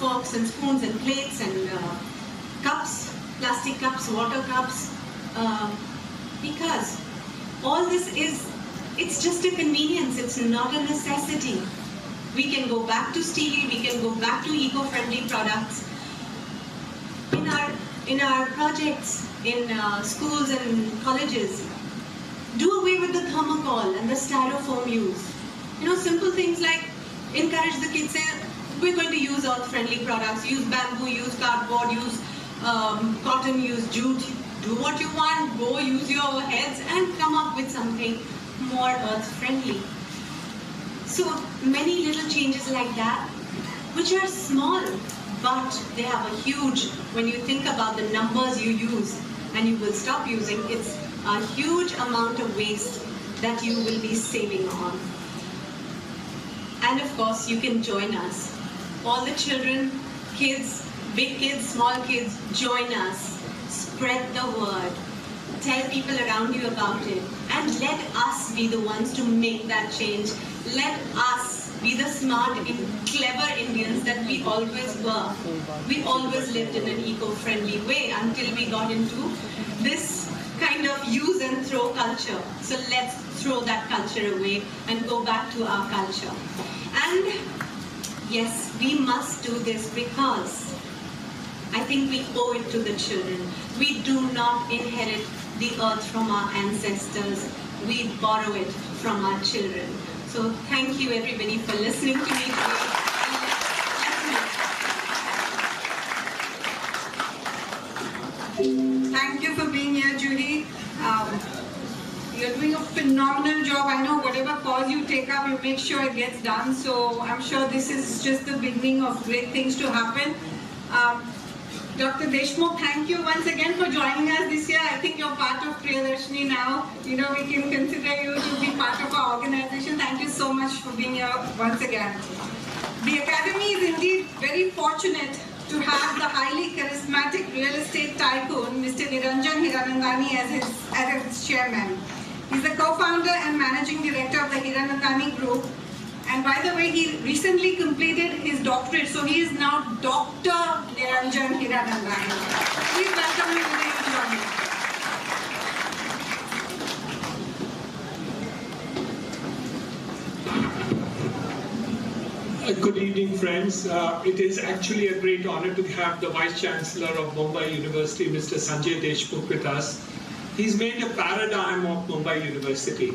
forks and spoons and plates and cups, plastic cups, water cups, because all this it's just a convenience, it's not a necessity. We can go back to steel, we can go back to eco-friendly products. In our projects, in schools and colleges, do away with the thermocol and the styrofoam use. You know, simple things like encourage the kids, say, we're going to use earth-friendly products, use bamboo, use cardboard, use cotton, use jute. Do what you want, go use your heads and come up with something more earth-friendly. So many little changes like that, which are small, but they have a huge, when you think about the numbers you use and you will stop using, it's a huge amount of waste that you will be saving on. And of course, you can join us. All the children, kids, big kids, small kids, join us. Spread the word. Tell people around you about it. And let us be the ones to make that change. Let us be the smart, clever Indians that we always were. We always lived in an eco-friendly way until we got into this kind of use and throw culture. So let's throw that culture away and go back to our culture. And yes, we must do this because I think we owe it to the children. We do not inherit the earth from our ancestors. We borrow it from our children. So thank you everybody for listening to me today. Thank you for being here, Juhi. You're doing a phenomenal job. I know whatever cause you take up, you make sure it gets done. So I'm sure this is just the beginning of great things to happen. Dr. Deshmukh, thank you once again for joining us this year. I think you're part of Priyadarshini now. You know, we can consider you to be part of our organization. Thank you so much for being here once again. The Academy is indeed very fortunate to have the highly charismatic real estate tycoon, Mr. Niranjan Hiranandani, as its chairman. He's the co-founder and managing director of the Hiranandani Group. And by the way, he recently completed his doctorate, so he is now Dr. Niranjan Hiranandani. Please welcome him today to join us. Good evening, friends. It is actually a great honor to have the Vice Chancellor of Mumbai University, Mr. Sanjay Deshmukh, with us. He's made a paradigm of Mumbai University.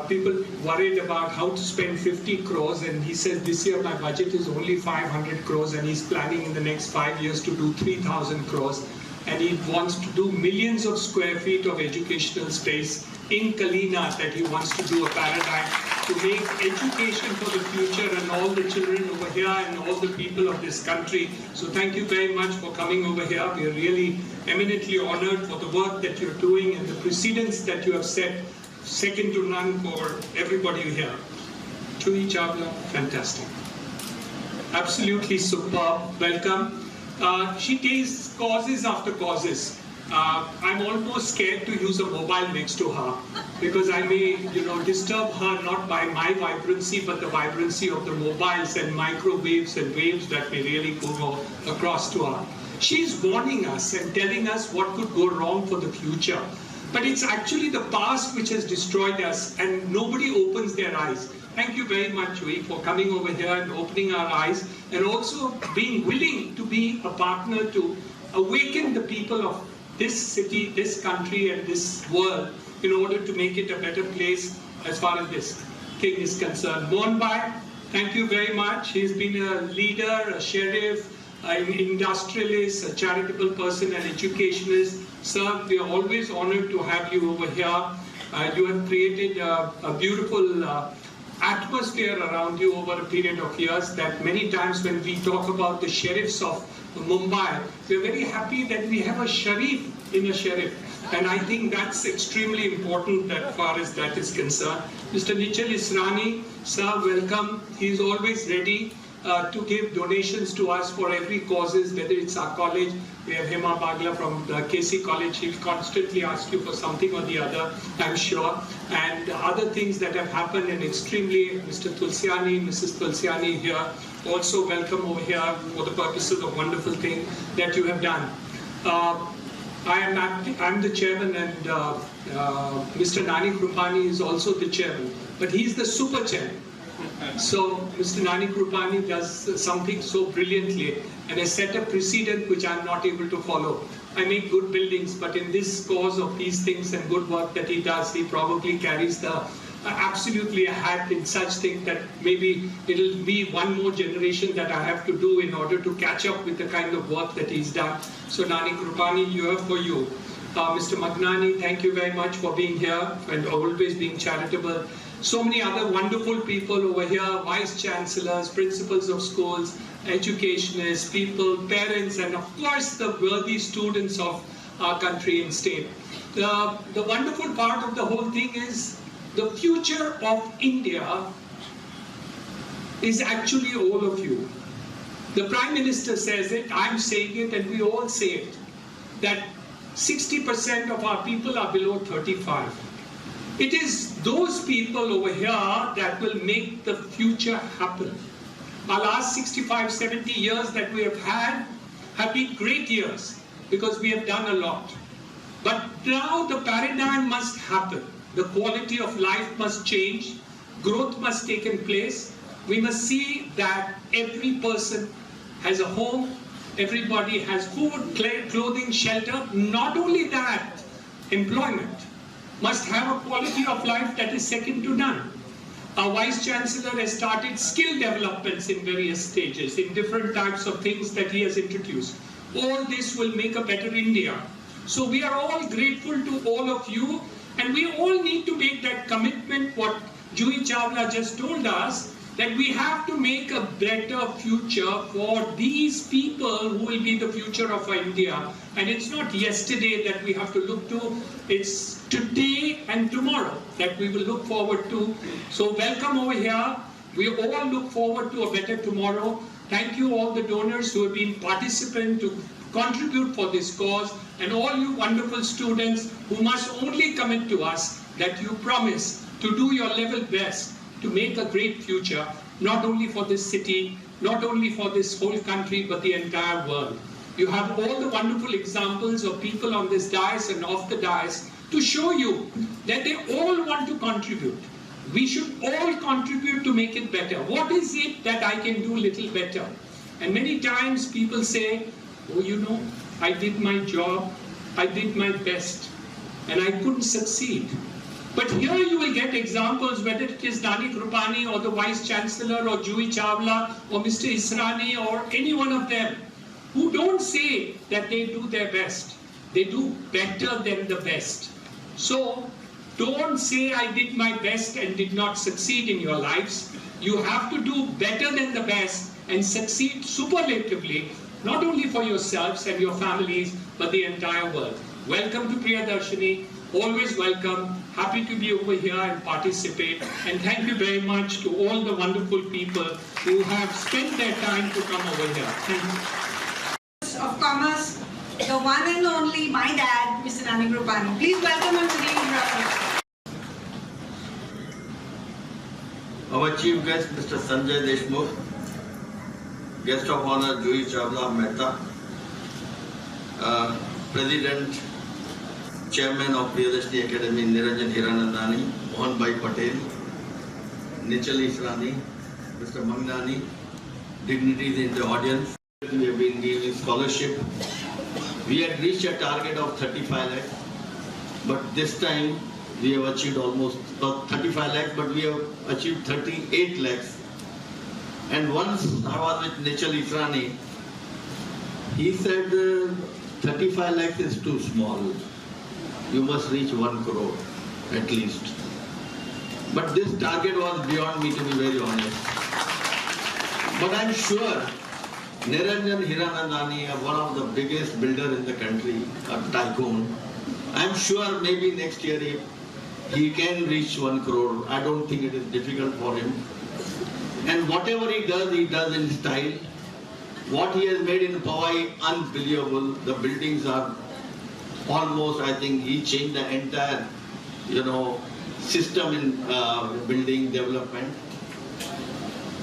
People worried about how to spend 50 crores, and he says this year my budget is only 500 crores, and he's planning in the next 5 years to do 3,000 crores. And he wants to do millions of square feet of educational space in Kalina, that he wants to do a paradigm to make education for the future and all the children over here and all the people of this country. So thank you very much for coming over here. We are really eminently honored for the work that you're doing and the precedents that you have set, second to none for everybody here. Juhi, Chawla, fantastic. Absolutely superb. Welcome. She takes causes after causes. I'm almost scared to use a mobile next to her because I may, disturb her not by my vibrancy, but the vibrancy of the mobiles and microwaves and waves that may really go across to her. She's warning us and telling us what could go wrong for the future. But it's actually the past which has destroyed us, and nobody opens their eyes. Thank you very much, Juhi, for coming over here and opening our eyes, and also being willing to be a partner to awaken the people of this city, this country, and this world in order to make it a better place as far as this thing is concerned. Mohanbhai, thank you very much. He's been a leader, a sheriff, an industrialist, a charitable person, an educationist. Sir, we are always honored to have you over here. You have created a beautiful atmosphere around you over a period of years that many times when we talk about the sheriffs of Mumbai, we're very happy that we have a sharif in a sheriff. And I think that's extremely important as far as that is concerned. Mr. Nichal Israni, sir, welcome. He's always ready to give donations to us for every causes, whether it's our college. We have Hema Bagla from the KC College. He'll constantly ask you for something or the other, I'm sure. And other things that have happened, and extremely, Mr. Tulsiani, Mrs. Tulsiani here, also welcome over here for the purposes of wonderful thing that you have done. I'm the chairman, and Mr. Nani Krupani is also the chairman, but he's the super chairman. So Mr. Nani Krupani does something so brilliantly and has set a precedent which I'm not able to follow. I make good buildings, but in this cause of these things and good work that he does, he probably carries the absolutely a hat in such things that maybe it'll be one more generation that I have to do in order to catch up with the kind of work that he's done. So Nani Krupani, you have for you. Mr. Magnani, thank you very much for being here and always being charitable. So many other wonderful people over here, vice chancellors, principals of schools, educationists, people, parents, and of course the worthy students of our country and state. The wonderful part of the whole thing is the future of India is actually all of you. The Prime Minister says it, I'm saying it, and we all say it, that 60% of our people are below 35. It is those people over here that will make the future happen. Our last 65, 70 years that we have been great years because we have done a lot. But now the paradigm must happen. The quality of life must change. Growth must take place. We must see that every person has a home. Everybody has food, clothing, shelter. Not only that, employment must have a quality of life that is second to none. Our Vice Chancellor has started skill developments in various stages, in different types of things that he has introduced. All this will make a better India. So we are all grateful to all of you, and we all need to make that commitment, what Juhi Chawla just told us, that we have to make a better future for these people who will be the future of India. And it's not yesterday that we have to look to, it's today and tomorrow that we will look forward to. So welcome over here. We all look forward to a better tomorrow. Thank you all the donors who have been participant to contribute for this cause, and all you wonderful students who must only commit to us that you promise to do your level best to make a great future, not only for this city, not only for this whole country, but the entire world. You have all the wonderful examples of people on this dais and off the dais to show you that they all want to contribute. We should all contribute to make it better. What is it that I can do a little better? And many times people say, oh, you know, I did my job, I did my best, and I couldn't succeed. But here you will get examples, whether it is Nani Krupani or the Vice Chancellor or Juhi Chawla or Mr. Israni or any one of them, who don't say that they do their best. They do better than the best. So don't say I did my best and did not succeed in your lives. You have to do better than the best and succeed superlatively, not only for yourselves and your families, but the entire world. Welcome to Priyadarshini. Always welcome. Happy to be over here and participate. And thank you very much to all the wonderful people who have spent their time to come over here. Thank you. Of Commerce, the one and only, my dad, Mr. Nani Krupani. Please welcome him to the introduction. Our chief guest, Mr. Sanjay Deshmukh, guest of honor, Juhi Chawla Mehta, President, Chairman of Priyadarshini Academy, Niranjan Hiranandani, Mohan Bhai Patel, Nichal Israni, Mr. Magnani, dignitaries in the audience. We have been giving scholarship. We had reached a target of 35 lakhs, but this time we have achieved almost 35 lakhs, but we have achieved 38 lakhs. And once I was with Nichal Israni, he said 35 lakhs is too small. You must reach 1 crore at least. But this target was beyond me, to be very honest. But I'm sure Niranjan Hiranandani, one of the biggest builders in the country, a tycoon, I'm sure maybe next year he can reach 1 crore. I don't think it is difficult for him. And whatever he does in style. What he has made in Powai, unbelievable. The buildings are almost, I think he changed the entire, system in building development.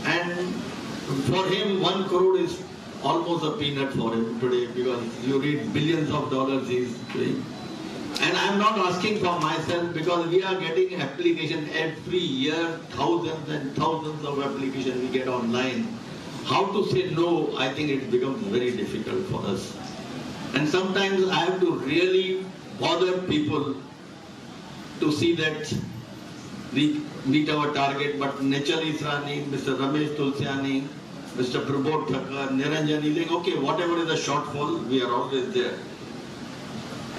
And For him, 1 crore is almost a peanut for him today, because you read billions of dollars he's doing. And I'm not asking for myself, because we are getting application every year, thousands and thousands of applications we get online. How to say no, I think it becomes very difficult for us. And sometimes I have to really bother people to see that we meet our target. But Nichal Israni, Mr. Ramesh Tulsiani, Mr. Prabodh Thakkar, Niranjan, is saying, okay, whatever is the shortfall, we are always there.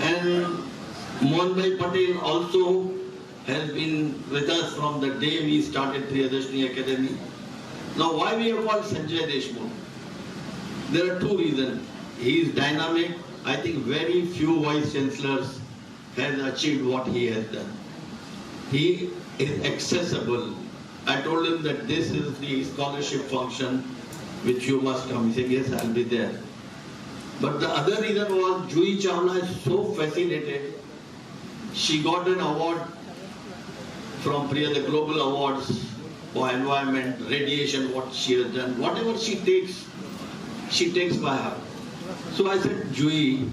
And Mohanbhai Patel also has been with us from the day we started Priyadarshini Academy. Now, why we have called Sanjay Deshmukh? There are two reasons. He is dynamic. I think very few vice chancellors has achieved what he has done. He is accessible. I told him that this is the scholarship function which you must come. He said, yes, I'll be there. But the other reason was Juhi Chawla is so fascinated. She got an award from the Global Awards for environment, radiation, what she has done. Whatever she takes by heart. So I said, Juhi,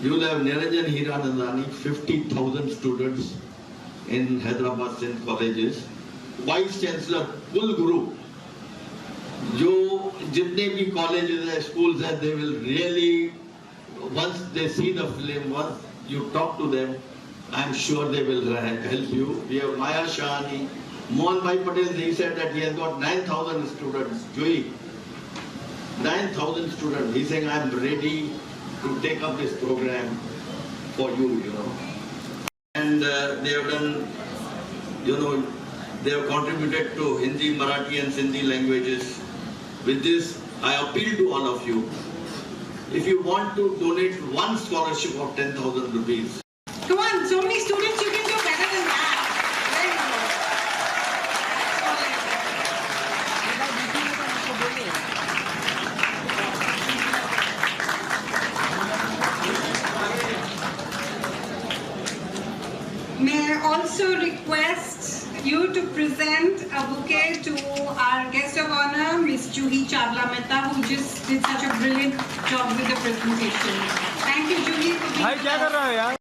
you will have Niranjan Hiranandani, 50,000 students in Hyderabad Sindh colleges, Vice Chancellor, full group. जो जितने भी colleges and schools हैं, they will really, once they see the film, once you talk to them, I'm sure they will help you. We have Maya Shahani, Mohanbhai Patel, he said that he has got 9,000 students. Juhi, 9,000 students. He's saying, I'm ready to take up this program for you, you know. And they have done, you know, they have contributed to Hindi, Marathi and Sindhi languages. With this, I appeal to all of you. If you want to donate one scholarship of 10,000 rupees. Come on, so many students, you can do better than that. May I also request you to present a bouquet to our guest of honor, Ms. Juhi Chawla Mehta, who just did such a brilliant job with the presentation. Thank you, Juhi, for being with us.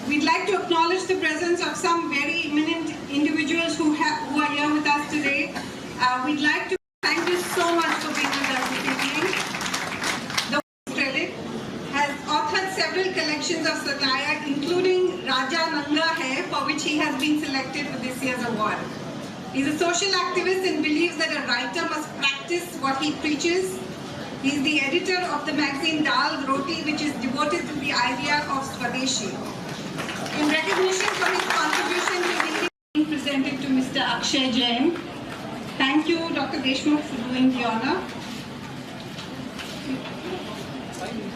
We'd like to acknowledge the presence of some very eminent individuals who are here with us today. We'd like to thank you so much for being with us this evening. The credit has authored several collections of satire, including Raja Nanga Hai, for which he has been selected for this year's award. He's a social activist and believes that a writer must practice what he preaches. He's the editor of the magazine Dal Roti, which is devoted to the idea of Swadeshi. In recognition for his contribution to the being presented to Mr. Akshay Jain. Thank you, Dr. Deshmukh, for doing the honor.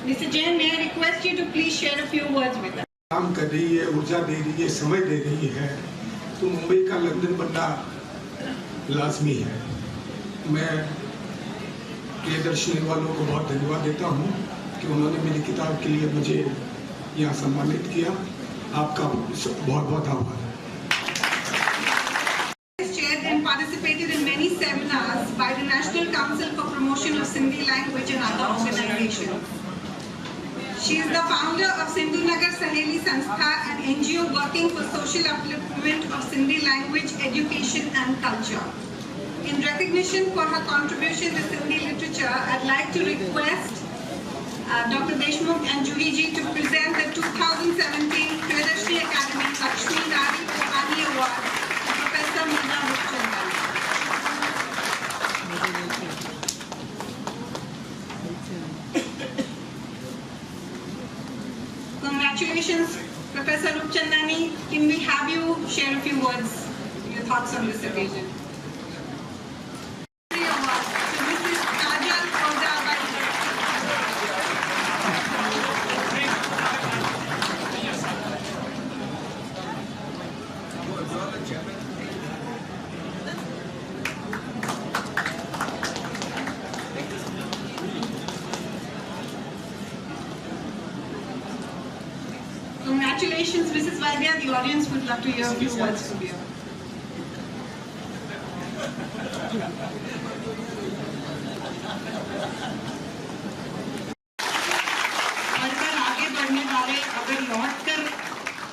Mr. Jain, may I request you to please share a few words with us. काम कर रही है, ऊर्जा दे रही है, समय दे रही है, तो मुंबई का लंदन बनना लाजमी है। मैं प्रियदर्शनी वालों को बहुत धन्यवाद देता हूँ कि उन्होंने मेरी किताब के लिए मुझे यहाँ सम्मानित किया। आपका बहुत बहुत आभार। Chaired and participated in many seminars by the National Council for Promotion of Sindhi Language and other organizations. She is the founder of Sindhu Nagar Saheli Sanstha, an NGO working for social upliftment of Sindhi language, education and culture. In recognition for her contribution to Sindhi literature, I'd like to request Dr. Deshmukh and Juhi ji to present the 2017 Priyadarshini Academy Lakshmi Nari Kohani Award to Professor Priyadarshini. Congratulations, Professor Rupchandani. Can we have you share a few words, your thoughts on this occasion? Congratulations, Mrs. Vaidya. The audience would love to hear a few words from you. पढ़कर आगे बढ़ने वाले अगर लौट कर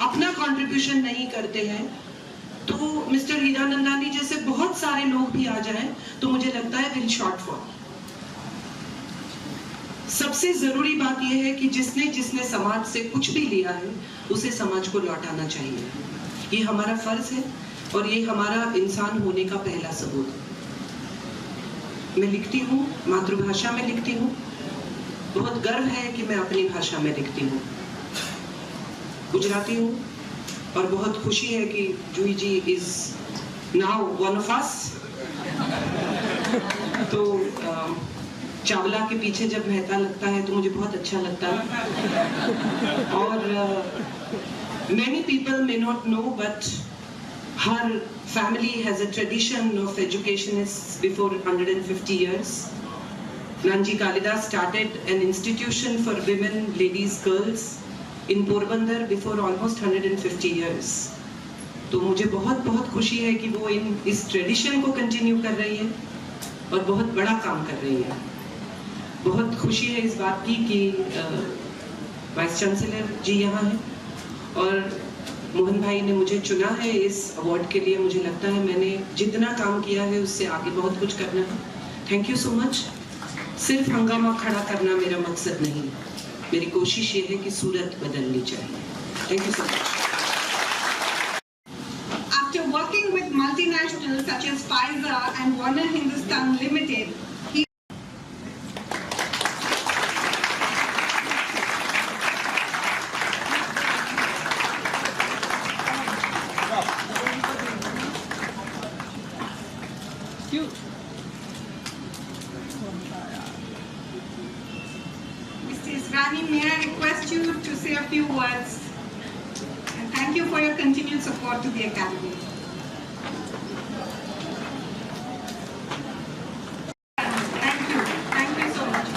अपना contribution नहीं करते हैं तो मिस्टर हीरानंदानी जैसे बहुत सारे लोग भी आ जाएं तो मुझे लगता है विल शॉर्टफॉल। सबसे जरूरी बात यह है कि जिसने समाज से कुछ भी लिया है उसे समाज को लौटाना चाहिए। ये हमारा फर्ज है और ये हमारा इंसान होने का पहला सबूत है। मैं लिखती हूँ, मातृभाषा में लिखती हूँ। बहुत गर्व है कि मैं अपनी भाषा में लिखती हूँ, गुजराती हूँ, और बहुत खुशी है कि Juhi ji is now one of us. तो चावला के पीछे जब मेहता लगता है तो मुझे बहुत अच्छा लगता है। और many people may not know, but her family has a tradition of educationists before 150 years. Nanji Kalidas started an institution for women, ladies, girls in Porbandar before almost 150 years. तो मुझे बहुत खुशी है कि वो इस ट्रेडिशन को कंटिन्यू कर रही है और बहुत बड़ा काम कर रही है। बहुत खुशी है इस बात की कि वाइस चांसलर जी यहाँ हैं और मोहन भाई ने मुझे चुना है इस अवार्ड के लिए। मुझे लगता है मैंने जितना काम किया है उससे आगे बहुत कुछ करना है। Thank you so much. सिर्फ हंगामा खड़ा करना मेरा मकसद नहीं, मेरी कोशिश ये है कि सूरत बदलनी चाहिए। Thank you so much. After working with multinationals such as Pfizer and Warner Hindustan Limited, he Mr. Israni, may I request you to say a few words? And thank you for your continued support to the Academy. Thank you so much.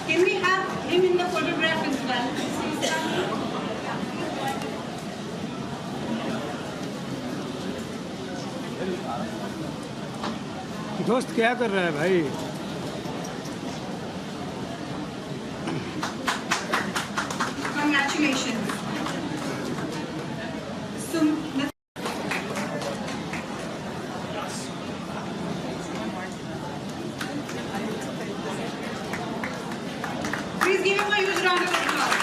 Can we have him in the photograph as well, Mr. Israni? दोस्त क्या कर रहा है भाई? Congratulations. Please give him a huge round of applause.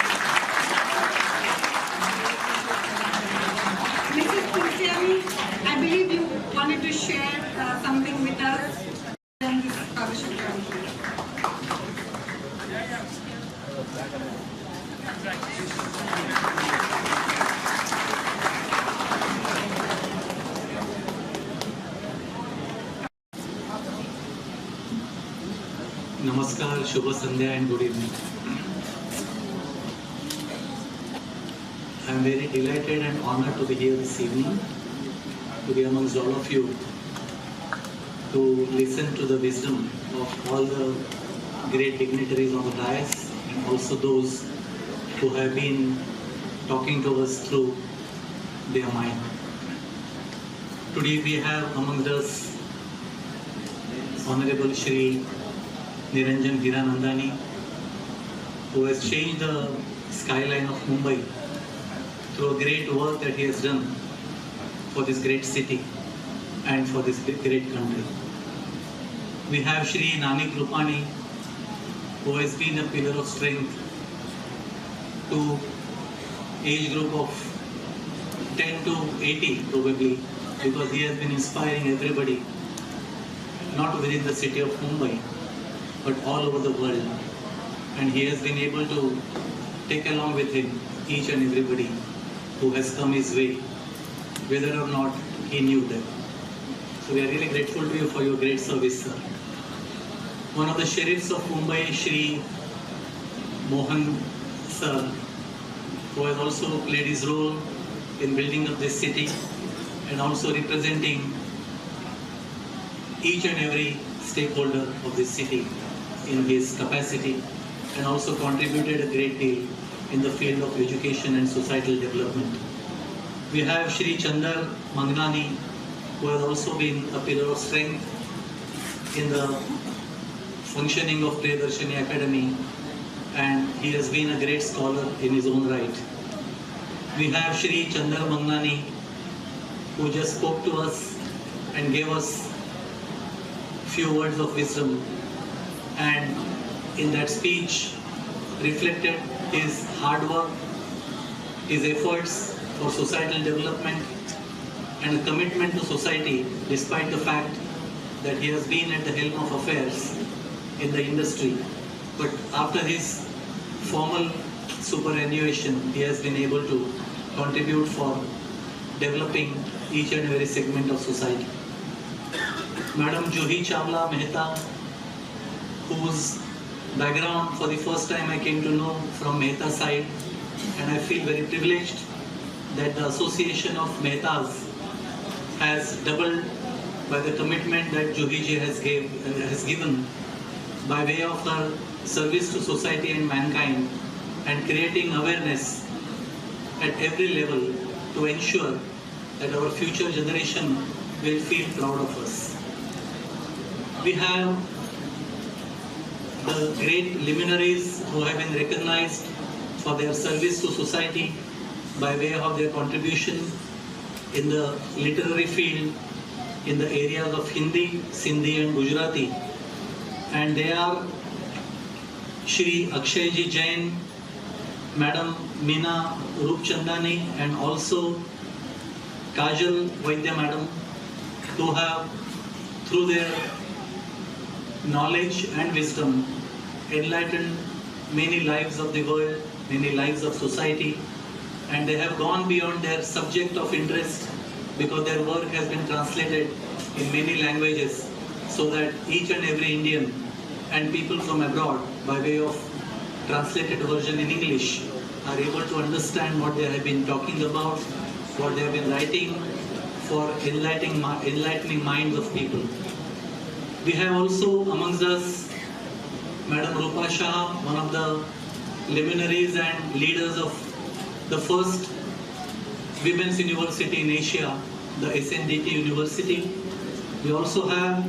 Mrs. Tulsiani, I believe you wanted to share something with us in this scholarship country. Namaskar, Shubha Sandhya and good evening. I am very delighted and honored to be here this evening, to be amongst all of you, to listen to the wisdom of all the great dignitaries on the dais and also those who have been talking to us through their mind. Today we have amongst us Honorable Shri Niranjan Hiranandani, who has changed the skyline of Mumbai through a great work that he has done for this great city and for this great country. We have Shri Nani Krupani, who has been a pillar of strength to age group of 10 to 80 probably, because he has been inspiring everybody, not within the city of Mumbai, but all over the world. And he has been able to take along with him each and everybody who has come his way, whether or not he knew them. So we are really grateful to you for your great service, sir. One of the sheriffs of Mumbai, Shri Mohan sir, who has also played his role in building up this city and also representing each and every stakeholder of this city in his capacity, and also contributed a great deal in the field of education and societal development. We have Shri Chandar Mangnani, who has also been a pillar of strength in the functioning of Priyadarshini Academy, and he has been a great scholar in his own right. We have Shri Chandar Mangnani, who just spoke to us and gave us few words of wisdom, and in that speech reflected his hard work, his efforts for societal development, and a commitment to society despite the fact that he has been at the helm of affairs in the industry. But after his formal superannuation, he has been able to contribute for developing each and every segment of society. Madam Juhi Chawla Mehta, whose background for the first time I came to know from Mehta side, and I feel very privileged that the association of Mehtas has doubled by the commitment that Juhi ji has given by way of her service to society and mankind, and creating awareness at every level to ensure that our future generation will feel proud of us. We have the great luminaries who have been recognized for their service to society by way of their contribution in the literary field in the areas of Hindi, Sindhi and Gujarati. And they are Shri Akshayji Jain, Madam Meena Roopchandani, and also Kajal Vaidya Madam, who have, through their knowledge and wisdom, enlightened many lives of the world, many lives of society, and they have gone beyond their subject of interest because their work has been translated in many languages so that each and every Indian and people from abroad, by way of translated version in English, are able to understand what they have been talking about, what they have been writing for enlightening minds of people. We have also amongst us Madam Rupa Shah, one of the luminaries and leaders of the first women's university in Asia, the SNDT University. We also have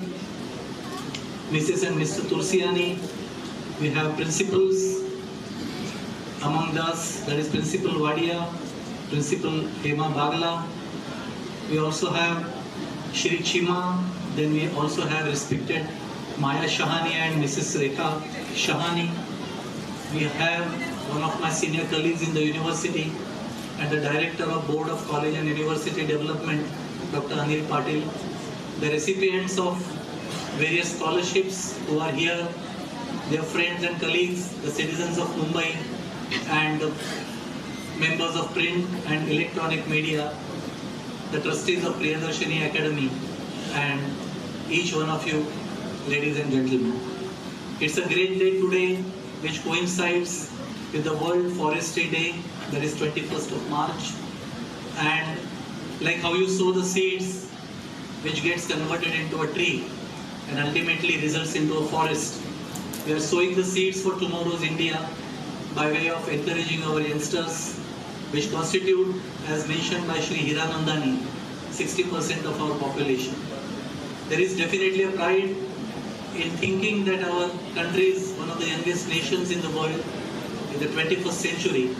Mrs. and Mr. Tulsiani. We have principals among us, that is Principal Wadia, Principal Hema Bagla. We also have Shri Chima. Then we also have respected Maya Shahani and Mrs. Rekha Shahani. We have one of my senior colleagues in the university and the Director of Board of College and University Development, Dr. Anil Patil. The recipients of various scholarships who are here, their friends and colleagues, the citizens of Mumbai, and the members of print and electronic media, the trustees of Priyadarshini Academy, and each one of you, ladies and gentlemen. It's a great day today, which coincides with the World Forestry Day, that is 21st of March. And like how you sow the seeds, which gets converted into a tree and ultimately results into a forest, we are sowing the seeds for tomorrow's India by way of encouraging our youngsters, which constitute, as mentioned by Shri Hiranandani, 60% of our population. There is definitely a pride in thinking that our country is one of the youngest nations in the world in the 21st century.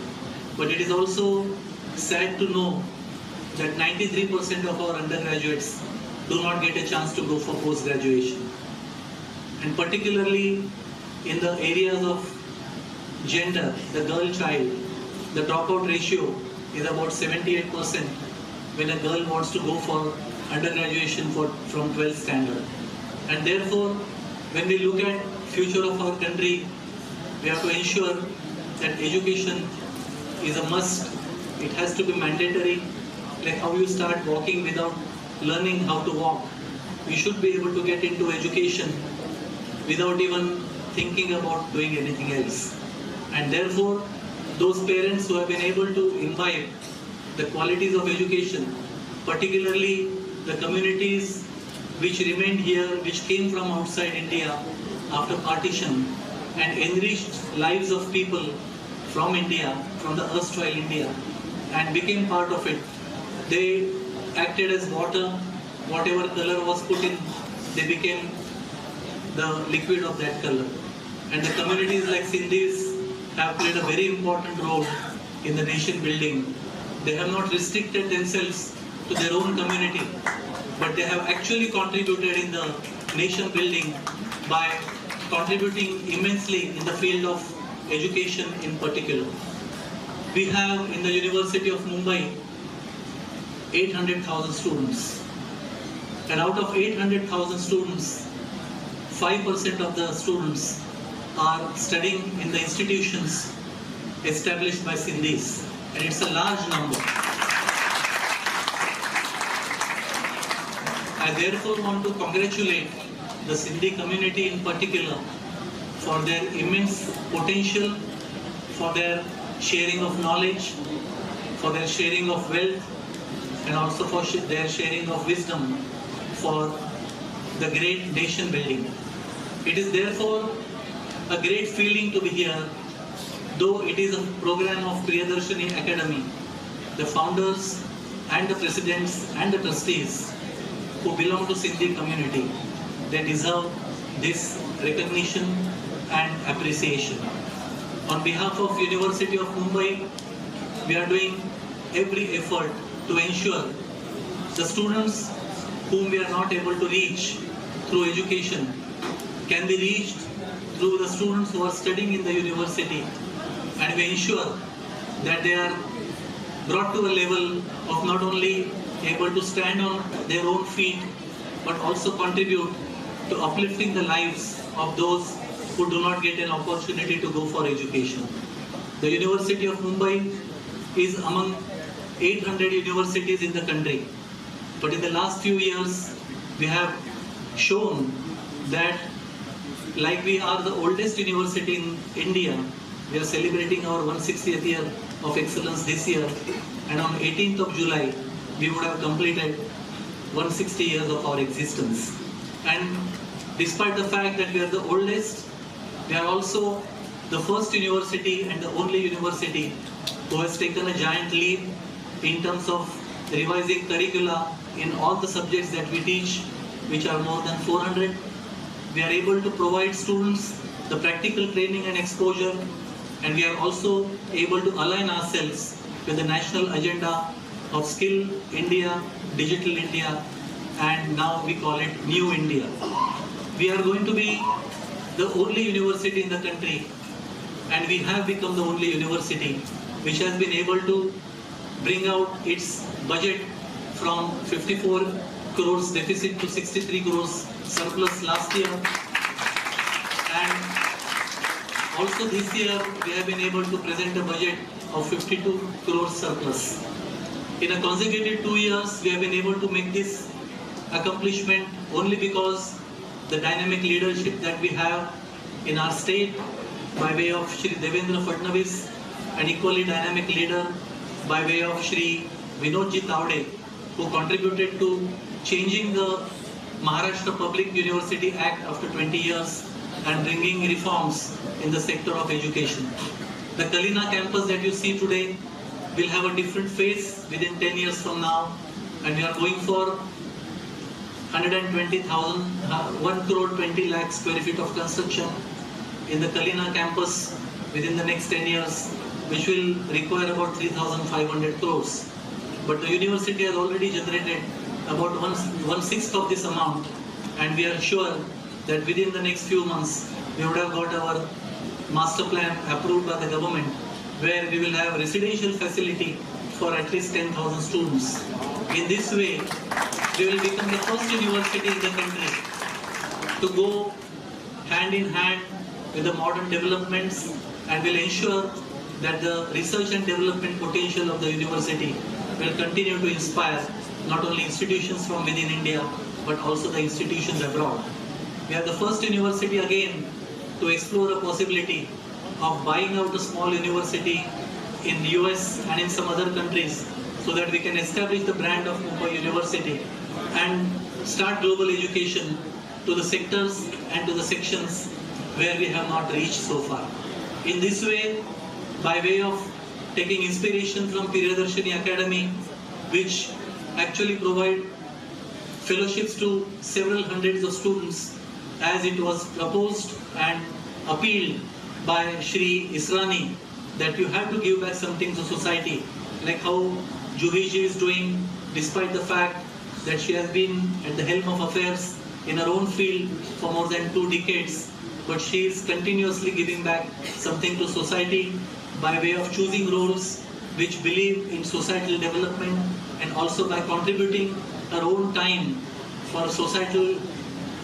But it is also sad to know that 93% of our undergraduates do not get a chance to go for post-graduation. And particularly in the areas of gender, the girl child, the dropout ratio is about 78% when a girl wants to go for undergraduation from 12th standard. And therefore, when we look at future of our country, we have to ensure that education is a must. It has to be mandatory. Like how you start walking without learning how to walk, we should be able to get into education without even thinking about doing anything else. And therefore, those parents who have been able to imbibe the qualities of education, particularly the communities which remained here, which came from outside India after partition and enriched lives of people from India, from the erstwhile India, and became part of it. They acted as water, whatever color was put in, they became the liquid of that color. And the communities like Sindhis have played a very important role in the nation building. They have not restricted themselves to their own community, but they have actually contributed in the nation building by contributing immensely in the field of education in particular. We have in the University of Mumbai 800,000 students, and out of 800,000 students, 5% of the students are studying in the institutions established by Sindhis, and it's a large number. I therefore want to congratulate the Sindhi community in particular for their immense potential, for their sharing of knowledge, for their sharing of wealth, and also for their sharing of wisdom for the great nation building. It is therefore a great feeling to be here, though it is a program of Priyadarshini Academy. The founders and the presidents and the trustees who belong to Sindhi community, they deserve this recognition and appreciation. On behalf of University of Mumbai, we are doing every effort to ensure the students whom we are not able to reach through education can be reached through the students who are studying in the university, and we ensure that they are brought to a level of not only able to stand on their own feet, but also contribute to uplifting the lives of those who do not get an opportunity to go for education. The University of Mumbai is among 800 universities in the country, but in the last few years we have shown that, like we are the oldest university in India, we are celebrating our 160th year of excellence this year, and on 18th of July we would have completed 160 years of our existence. And despite the fact that we are the oldest, we are also the first university and the only university who has taken a giant leap in terms of revising curricula in all the subjects that we teach, which are more than 400. We are able to provide students the practical training and exposure, and we are also able to align ourselves with the national agenda of Skill India, Digital India, and now we call it New India. We are going to be the only university in the country, and we have become the only university which has been able to bring out its budget from 54 crores deficit to 63 crores surplus last year. And also this year we have been able to present a budget of 52 crores surplus. In a consecutive 2 years, we have been able to make this accomplishment only because the dynamic leadership that we have in our state by way of Shri Devendra Fadnavis, an equally dynamic leader by way of Shri Vinodji Tawde, who contributed to changing the Maharashtra Public University Act after 20 years and bringing reforms in the sector of education. The Kalina campus that you see today will have a different face within 10 years from now, and we are going for 120,000, 1 crore 20 lakh square feet of construction in the Kalina campus within the next 10 years, which will require about 3,500 crores. But the university has already generated about one-sixth of this amount, and we are sure that within the next few months we would have got our master plan approved by the government, where we will have residential facility for at least 10,000 students. In this way, we will become the first university in the country to go hand in hand with the modern developments, and will ensure that the research and development potential of the university will continue to inspire not only institutions from within India, but also the institutions abroad. We are the first university again to explore the possibility of buying out a small university in the US and in some other countries, so that we can establish the brand of Mumbai University and start global education to the sectors and to the sections where we have not reached so far. In this way, by way of taking inspiration from Priyadarshini Academy, which actually provide fellowships to several hundreds of students as it was proposed and appealed by Shri Israni, that you have to give back something to society, like how Juhi ji is doing, despite the fact that she has been at the helm of affairs in her own field for more than 2 decades, but she is continuously giving back something to society by way of choosing roles which believe in societal development, and also by contributing her own time for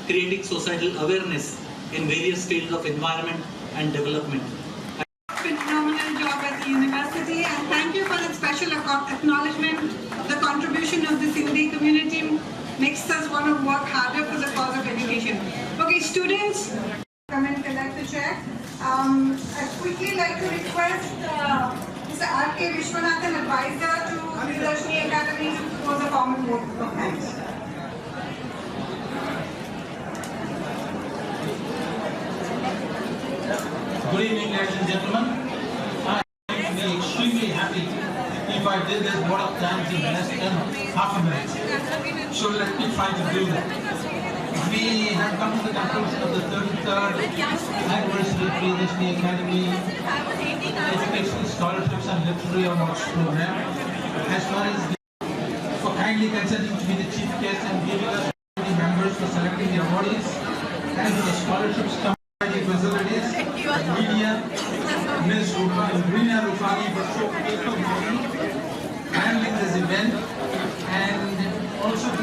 creating societal awareness in various fields of environment and development. Phenomenal job at the university, and thank you for that special acknowledgement. The contribution of the Sindhi community makes us want to work harder for the cause of education. Okay, students, come and collect the check. I'd quickly like to request Mr. R.K. Vishwanathan, advisor to Priyadarshini Academy, to propose a formal vote of thanks. Good evening, ladies and gentlemen. I am extremely happy if I did this vote of thanks in less than half a minute. So let me try to do that. We have come to the conclusion of the 33rd anniversary Priyadarshini Academy Education Scholarships and Literary Awards program. As far as for kindly consenting to be the chief guest and giving us the members for selecting the awardees and for the scholarships facilities, media, Ms. Rina Rufani for handling this event, and also